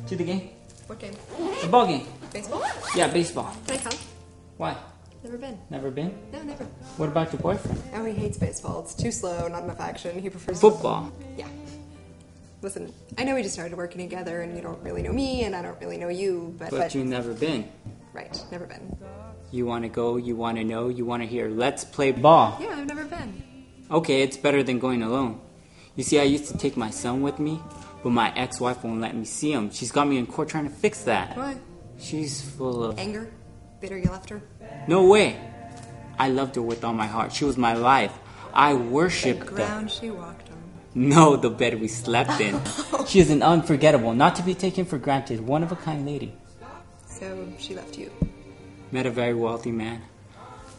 To the game. What game? The ball game. Baseball? Yeah, baseball. Can I come? Why? Never been. Never been? No, never. What about your boyfriend? Oh, he hates baseball. It's too slow, not enough action. He prefers Football. Yeah. Listen, I know we just started working together, and you don't really know me, and I don't really know you, But you never been. Right, never been. You want to go, you want to know, you want to hear, let's play ball. Yeah, I've never been. Okay, it's better than going alone. You see, I used to take my son with me, but my ex-wife won't let me see him. She's got me in court trying to fix that. Why? She's full of... Anger? Bitter you left her? No way. I loved her with all my heart. She was my life. I worshipped The ground she walked on. No, the bed we slept in. She is an unforgettable, not to be taken for granted, one-of-a-kind lady. So she left you. Met a very wealthy man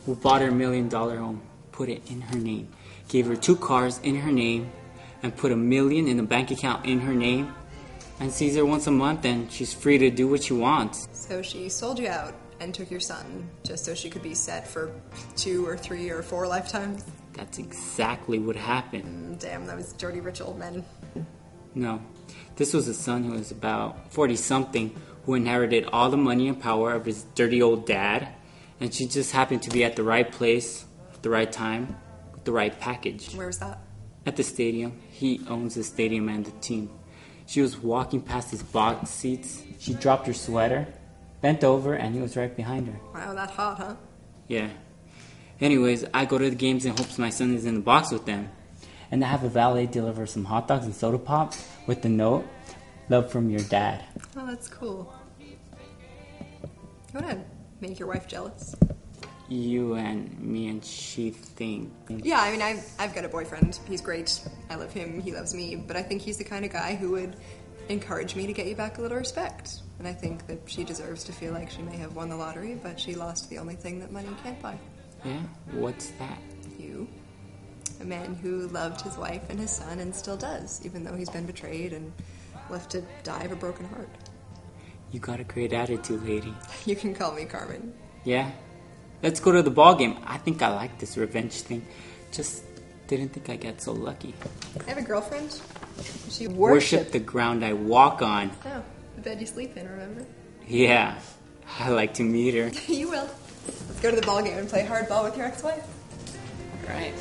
who bought her $1 million home, put it in her name, gave her 2 cars in her name, and put $1 million in a bank account in her name, and sees her once a month, and she's free to do what she wants. So she sold you out and took your son just so she could be set for 2 or 3 or 4 lifetimes? That's exactly what happened. Damn, those dirty rich old men. No, this was a son who was about 40-something, who inherited all the money and power of his dirty old dad, and she just happened to be at the right place, at the right time, with the right package. Where was that? At the stadium. He owns the stadium and the team. She was walking past his box seats. She dropped her sweater, bent over, and he was right behind her. Wow, that hot, huh? Yeah. Anyways, I go to the games in hopes my son is in the box with them. And I have a valet deliver some hot dogs and soda pop with the note, "Love from your dad." Oh, that's cool. You wanna make your wife jealous? You and me and she think. Yeah, I mean, I've got a boyfriend. He's great. I love him. He loves me. But I think he's the kind of guy who would encourage me to get you back a little respect. And I think that she deserves to feel like she may have won the lottery, but she lost the only thing that money can't buy. Yeah? What's that? You. A man who loved his wife and his son and still does, even though he's been betrayed and left to die of a broken heart. You got a great attitude, lady. You can call me Carmen. Yeah? Let's go to the ball game. I think I like this revenge thing. Just didn't think I'd get so lucky. I have a girlfriend. She Worship the ground I walk on. Oh, the bed you sleep in, remember? Yeah. I like to meet her. You will. Let's go to the ball game and play hardball with your ex-wife. Right.